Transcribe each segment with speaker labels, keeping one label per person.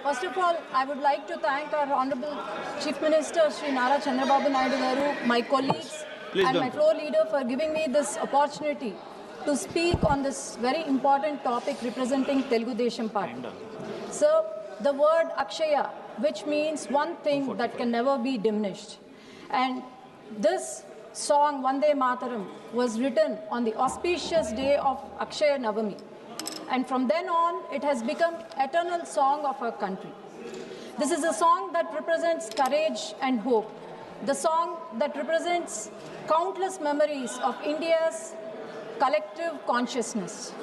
Speaker 1: First of all, I would like to thank our Honorable Chief Minister Sri Nara Chandrababu Naidu Garu, my colleagues and my floor leader for giving me this opportunity to speak on this very important topic representing Telugu Desam Party. So, the word Akshaya, which means one thing that can never be diminished. And this song, Vande Mataram, was written on the auspicious day of Akshaya Navami. And from then on, it has become eternal song of our country. This is a song that represents courage and hope. The song that represents countless memories of India's collective consciousness.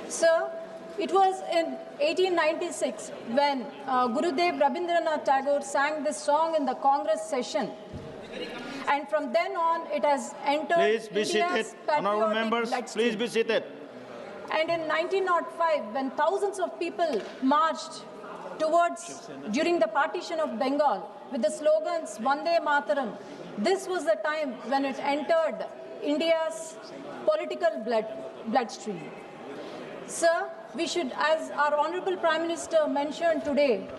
Speaker 1: So, it was in 1896 when Gurudev Rabindranath Tagore sang this song in the Congress session. And from then on, it has entered
Speaker 2: Please be
Speaker 1: India's
Speaker 2: seated. Honourable members, please be seated.
Speaker 1: And in 1905, when thousands of people marched during the partition of Bengal with the slogans Vande Mataram, this was the time when it entered India's political bloodstream. Sir, we should, as our Honorable Prime Minister mentioned today,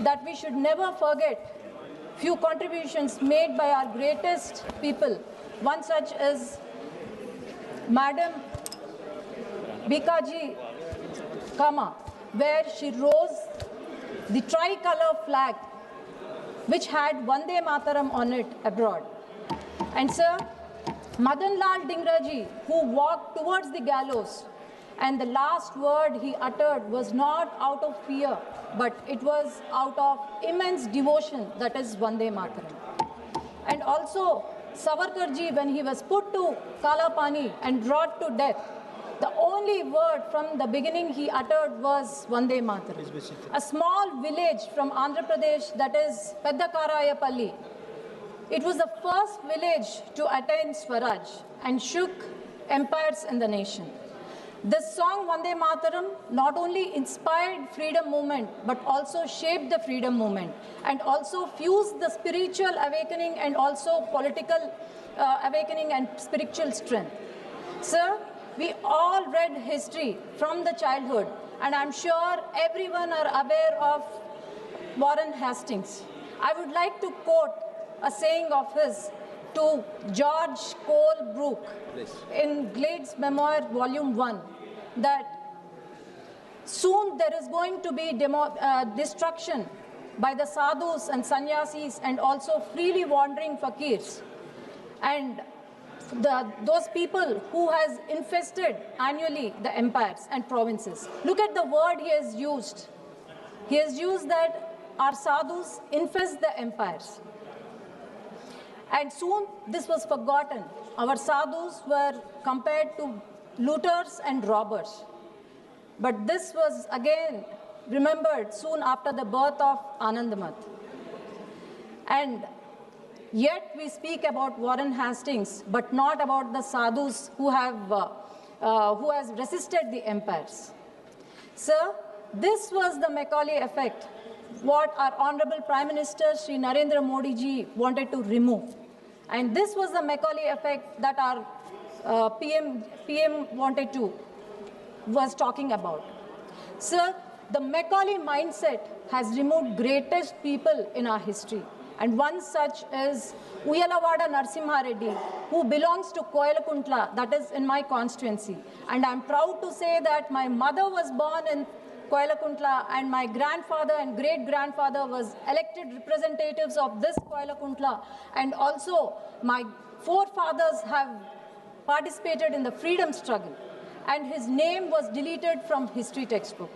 Speaker 1: that we should never forget few contributions made by our greatest people. One such is Madam Bikaji Kama, where she rose the tricolor flag which had Vande Mataram on it abroad. And sir, Madan Lal Dingraji, who walked towards the gallows, and the last word he uttered was not out of fear, but it was out of immense devotion, that is Vande Mataram. And also Savarkarji, when he was put to Kalapani and brought to death, the only word from the beginning he uttered was Vande Mataram. A small village from Andhra Pradesh, that is Peddakarayapalli. It was the first village to attain Swaraj and shook empires in the nation. This song, Vande Mataram, not only inspired freedom movement, but also shaped the freedom movement and also fused the spiritual awakening and also political awakening and spiritual strength. Sir, we all read history from the childhood, and I'm sure everyone are aware of Warren Hastings. I would like to quote a saying of his to George Cole Brooke in Glade's Memoir, Volume 1, that soon there is going to be destruction by the sadhus and sannyasis and also freely wandering fakirs. And those people who has infested annually the empires and provinces. Look at the word he has used. He has used that our sadhus infest the empires. And soon this was forgotten. Our sadhus were compared to looters and robbers. But this was again remembered soon after the birth of Anandamath. And yet we speak about Warren Hastings, but not about the sadhus who has resisted the empires. Sir, this was the Macaulay effect, what our Honorable Prime Minister Sri Narendra Modi ji wanted to remove. And this was the Macaulay effect that our PM was talking about. Sir, the Macaulay mindset has removed greatest people in our history. And one such is Uyalavada Narasimha Reddy, who belongs to Koyalakuntla, that is in my constituency. And I'm proud to say that my mother was born in Koyalakuntla and my grandfather and great-grandfather was elected representatives of this Koyalakuntla. And also my forefathers have participated in the freedom struggle. And his name was deleted from history textbook.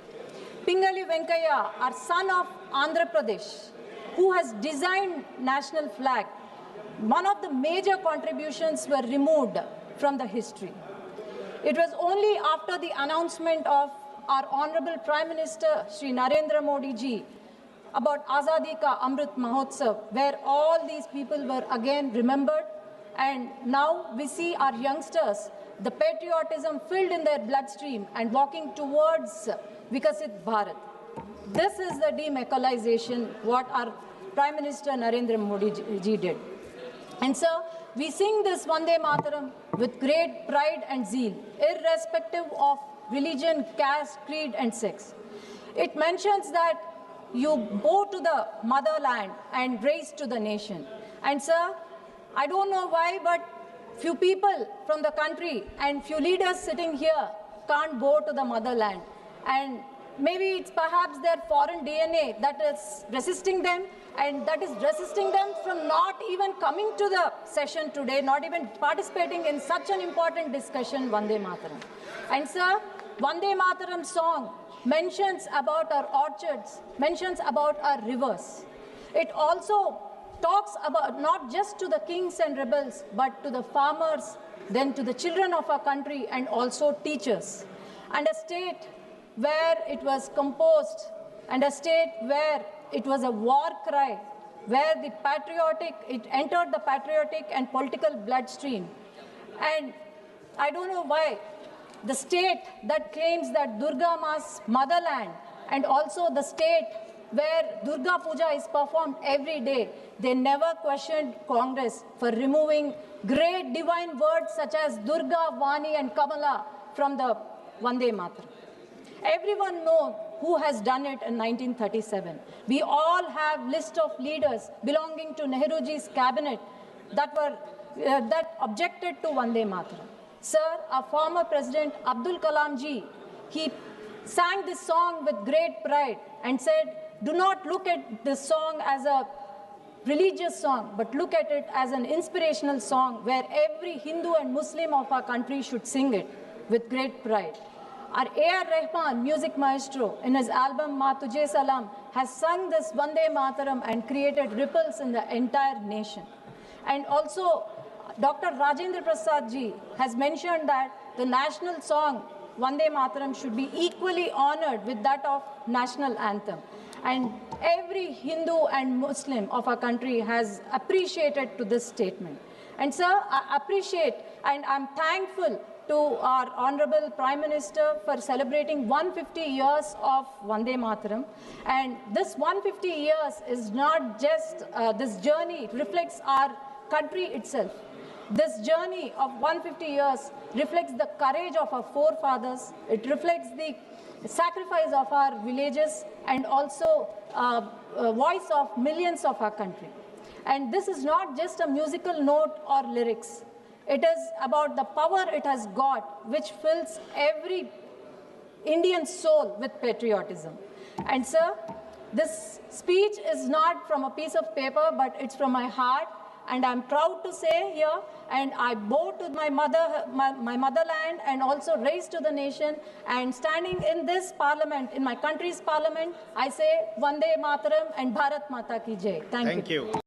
Speaker 1: Pingali Venkaya, our son of Andhra Pradesh, who has designed national flag, one of the major contributions were removed from the history. It was only after the announcement of our Honorable Prime Minister Sri Narendra Modi ji about Azadi Ka Amrit Mahotsav, where all these people were again remembered, and now we see our youngsters, the patriotism filled in their bloodstream and walking towards Vikasit Bharat. This is the demacalization what our Prime Minister Narendra Modi ji did. And sir, we sing this Vande Mataram with great pride and zeal, irrespective of religion, caste, creed and sex. It mentions that you bow to the motherland and raise to the nation. And sir, I don't know why, but few people from the country and few leaders sitting here can't bow to the motherland. And maybe it's perhaps their foreign DNA that is resisting them, and that is resisting them from not even coming to the session today, not even participating in such an important discussion, Vande Mataram. And sir, Vande Mataram song mentions about our orchards, mentions about our rivers. It also talks about not just to the kings and rebels, but to the farmers, then to the children of our country, and also teachers. And a state where it was composed, and a state where it was a war cry, where the patriotic, it entered the patriotic and political bloodstream. And I don't know why the state that claims that Durga Ma's motherland, and also the state where Durga Puja is performed every day, they never questioned Congress for removing great divine words such as Durga, Vani and Kamala from the Vande Mataram. Everyone knows who has done it in 1937. We all have list of leaders belonging to Nehruji's cabinet that objected to Vande Mataram. Sir, our former President Abdul Kalam ji, he sang this song with great pride and said, do not look at this song as a religious song, but look at it as an inspirational song where every Hindu and Muslim of our country should sing it with great pride. Our A.R. Rahman, music maestro, in his album Ma Tujhe Salam, has sung this Vande Mataram and created ripples in the entire nation. And also, Dr. Rajendra Prasad ji has mentioned that the national song Vande Mataram should be equally honored with that of national anthem. And every Hindu and Muslim of our country has appreciated to this statement. And sir, I appreciate and I'm thankful to our Honorable Prime Minister for celebrating 150 years of Vande Mataram. And this 150 years is not just, this journey reflects our country itself. This journey of 150 years reflects the courage of our forefathers. It reflects the sacrifice of our villages and also voice of millions of our country. And this is not just a musical note or lyrics. It is about the power it has got, which fills every Indian soul with patriotism. And sir, this speech is not from a piece of paper, but it's from my heart. And I'm proud to say here, and I bow to my motherland and also raise to the nation. And standing in this parliament, in my country's parliament, I say Vande Mataram and Bharat Mata Ki Jai. Thank you.